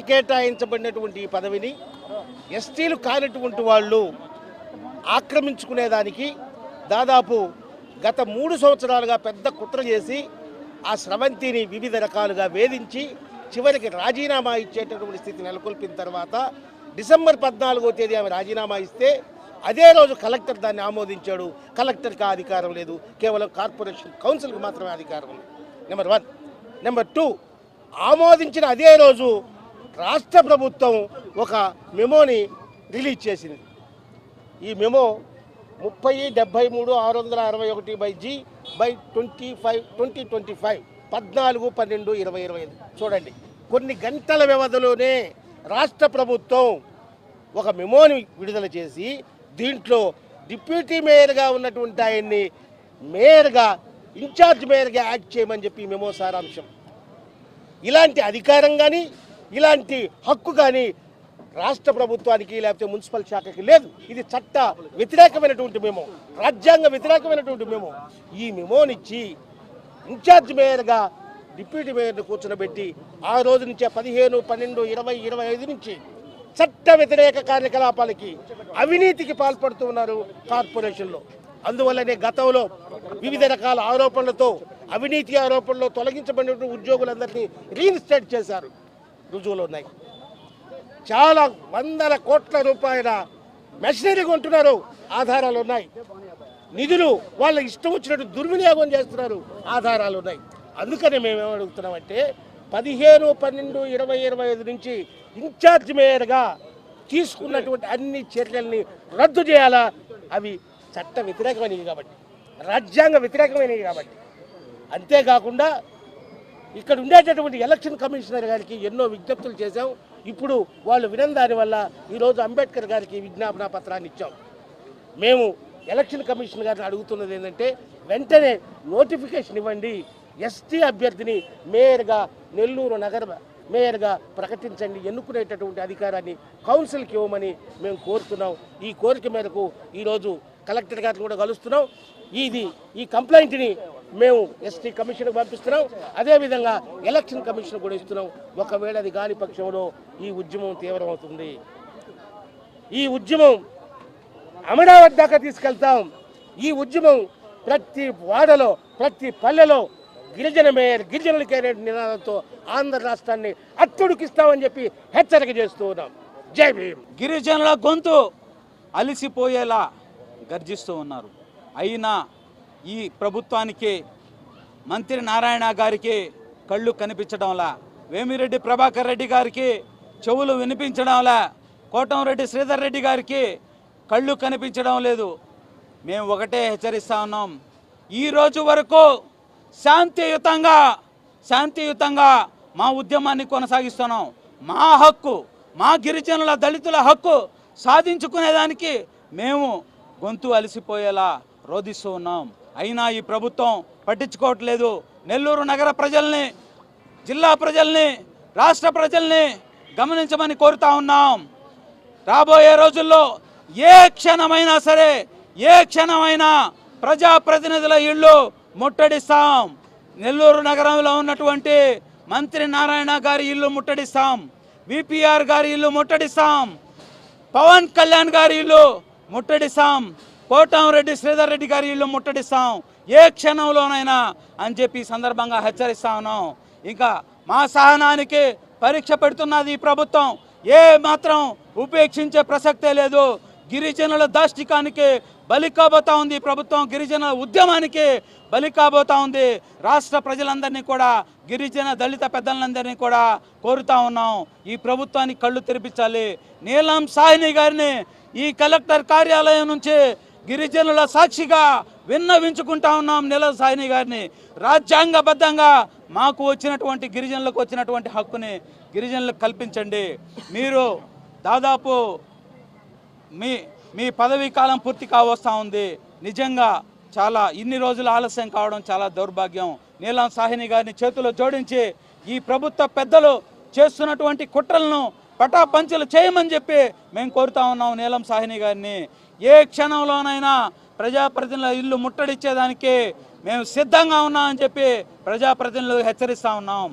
కేటాయించబడినటువంటి ఈ పదవిని ఎస్టీలు కానటువంటి వాళ్ళు ఆక్రమించుకునేదానికి దాదాపు గత 3 సంవత్సరాలుగా పెద్ద కుట్ర చేసి ఆ స్రవంతిని వివిధ రకాలుగా వేధించి చివరికి రాజీనామా ఇచ్చేటటువంటి స్థితి నెలకొల్పిన తర్వాత డిసెంబర్ 14వ తేదీ ఆమె రాజీనామా ఇస్తే అదే రోజు కలెక్టర్ దాన్ని ఆమోదించాడు. కలెక్టర్కి అధికారం లేదు, కేవలం కార్పొరేషన్ కౌన్సిల్కి మాత్రమే అధికారం ఉంది. నెంబర్ 1. నెంబర్ 2, ఆమోదించిన అదే రోజు రాష్ట్ర ప్రభుత్వం ఒక మెమోని రిలీజ్ చేసింది. ఈ మెమో 30/661/G/2025 14/12/2025. చూడండి, కొన్ని గంటల వ్యవధిలోనే రాష్ట్ర ప్రభుత్వం ఒక మెమోని విడుదల చేసి దీంట్లో డిప్యూటీ మేయర్గా ఉన్నటువంటి ఆయన్ని మేయర్గా, ఇన్ఛార్జ్ మేయర్గా యాక్ట్ చేయమని చెప్పి మెమో సారాంశం. ఇలాంటి అధికారం కానీ ఇలాంటి హక్కు కానీ రాష్ట్ర ప్రభుత్వానికి లేకపోతే మున్సిపల్ శాఖకి లేదు. ఇది చట్ట వ్యతిరేకమైనటువంటి మెమో, రాజ్యాంగ వ్యతిరేకమైనటువంటి మెమో. ఈ మెమోనిచ్చి ఇన్ఛార్జ్ మేయర్గా డిప్యూటీ మేయర్ని కూర్చోబెట్టి ఆ రోజు నుంచే 15/12/2025 నుంచి చట్ట వ్యతిరేక కార్యకలాపాలకి, అవినీతికి పాల్పడుతున్నారు కార్పొరేషన్లో. అందువల్లనే గతంలో వివిధ రకాల ఆరోపణలతో, అవినీతి ఆరోపణలో తొలగించబడిన ఉద్యోగులందరినీ రీఇన్స్టేట్ చేశారు. రుజువులు ఉన్నాయి. చాలా వందల కోట్ల రూపాయల మెషినరీ కొంటున్నారు, ఆధారాలు ఉన్నాయి. నిధులు వాళ్ళ ఇష్టం వచ్చినట్టు దుర్వినియోగం చేస్తున్నారు, ఆధారాలు ఉన్నాయి. అందుకనే మేము ఏమడుగుతున్నామంటే 15/12/2025 నుంచి ఇన్ఛార్జ్ మేయర్గా తీసుకున్నటువంటి అన్ని చర్యల్ని రద్దు చేయాలా. అవి చట్ట వ్యతిరేకమైనవి కాబట్టి, రాజ్యాంగ వ్యతిరేకమైనవి కాబట్టి. అంతేకాకుండా ఇక్కడ ఉండేటటువంటి ఎలక్షన్ కమిషనర్ గారికి ఎన్నో విజ్ఞప్తులు చేశాం. ఇప్పుడు వాళ్ళు వినని దానివల్ల ఈరోజు అంబేద్కర్ గారికి విజ్ఞాపన పత్రాన్ని ఇచ్చాం. మేము ఎలక్షన్ కమిషన్ గారిని అడుగుతున్నది ఏంటంటే వెంటనే నోటిఫికేషన్ ఇవ్వండి, ఎస్టీ అభ్యర్థిని మేయర్గా, నెల్లూరు నగర మేయర్గా ప్రకటించండి, ఎన్నుకునేటటువంటి అధికారాన్ని కౌన్సిల్కి ఇవ్వమని మేము కోరుతున్నాం. ఈ కోరిక మేరకు ఈరోజు కలెక్టర్ గారిని కూడా కలుస్తున్నాం. ఈ కంప్లైంట్ని మేము ఎస్టీ కమిషన్కి పంపిస్తున్నాం. అదేవిధంగా ఎలక్షన్ కమిషన్ కూడా ఇస్తున్నాం. ఒకవేళ అది కాని పక్షంలో ఈ ఉద్యమం తీవ్రమవుతుంది. ఈ ఉద్యమం అమరావతి దాకా తీసుకెళ్తాం. ఈ ఉద్యమం ప్రతి వాడలో, ప్రతి పల్లెలో గిరిజన మేయర్, గిరిజనులకే నినాదంతో ఆంధ్ర రాష్ట్రాన్ని అట్టుడికిస్తామని చెప్పి హెచ్చరిక చేస్తూ ఉన్నాం. జై భీమ్. గిరిజనుల గొంతు అలిసిపోయేలా గర్జిస్తూ ఉన్నారు. అయినా ఈ ప్రభుత్వానికి, మంత్రి నారాయణ గారికి కళ్ళు కనిపించడంలా, వేమిరెడ్డి ప్రభాకర్ రెడ్డి గారికి చెవులు వినిపించడంలా, కోటంరెడ్డి శ్రీధర్ రెడ్డి గారికి కళ్ళు కనిపించడం లేదు. మేము ఒకటే హెచ్చరిస్తా ఉన్నాం, ఈ రోజు వరకు శాంతియుతంగా మా ఉద్యమాన్ని కొనసాగిస్తున్నాం. మా హక్కు, మా గిరిజనుల, దళితుల హక్కు సాధించుకునేదానికి మేము గొంతు అలసిపోయేలా రోధిస్తూ ఉన్నాం. అయినా ఈ ప్రభుత్వం పట్టించుకోవట్లేదు. నెల్లూరు నగర ప్రజల్ని, జిల్లా ప్రజల్ని, రాష్ట్ర ప్రజల్ని గమనించమని కోరుతా ఉన్నాం. రాబోయే రోజుల్లో ఏ క్షణమైనా సరే, ఏ క్షణమైనా ప్రజాప్రతినిధుల ఇళ్ళు ముట్టడిస్తాం. నెల్లూరు నగరంలో ఉన్నటువంటి మంత్రి నారాయణ గారి ఇల్లు ముట్టడిస్తాం, విపిఆర్ గారి ఇల్లు ముట్టడిస్తాం. పవన్ కళ్యాణ్ గారి ఇల్లు ముట్టడిస్తాం, కోటంరెడ్డి శ్రీధర్ రెడ్డి గారి ఇల్లు ముట్టడిస్తాం ఏ క్షణంలోనైనా అని చెప్పి ఈ సందర్భంగా హెచ్చరిస్తా ఉన్నాం. ఇంకా మా సహనానికి పరీక్ష పెడుతున్నది ఈ ప్రభుత్వం. ఏ మాత్రం ఉపేక్షించే ప్రసక్తే లేదు. గిరిజనుల దాష్టికానికి బలి కాబోతా ఉంది ఈ ప్రభుత్వం, గిరిజనుల ఉద్యమానికి బలి కాబోతా ఉంది. రాష్ట్ర ప్రజలందరినీ కూడా, గిరిజన దళిత పెద్దలందరినీ కూడా కోరుతా ఉన్నాం, ఈ ప్రభుత్వానికి కళ్ళు తెరిపించాలి. నీలం సాహ్ని గారిని ఈ కలెక్టర్ కార్యాలయం నుంచి గిరిజనుల సాక్షిగా విన్నవించుకుంటా ఉన్నాం. నీలం సాహ్ని గారిని రాజ్యాంగబద్ధంగా మాకు వచ్చినటువంటి, గిరిజనులకు వచ్చినటువంటి హక్కుని గిరిజనులకు కల్పించండి. మీరు దాదాపు మీ పదవీ కాలం పూర్తి కావస్తా ఉంది. నిజంగా చాలా ఇన్ని రోజులు ఆలస్యం కావడం చాలా దౌర్భాగ్యం. నీలం సాహ్ని గారిని చేతులు జోడించి ఈ ప్రభుత్వ పెద్దలు చేస్తున్నటువంటి కుట్రలను పటాపంచలు చేయమని చెప్పి మేము కోరుతా ఉన్నాం నీలం సాహ్ని గారిని. ఏ క్షణంలోనైనా ప్రజాప్రతినిధుల ఇల్లు ముట్టడిచ్చేదానికి మేము సిద్ధంగా ఉన్నామని చెప్పి ప్రజాప్రతినిధులకు హెచ్చరిస్తూ ఉన్నాం.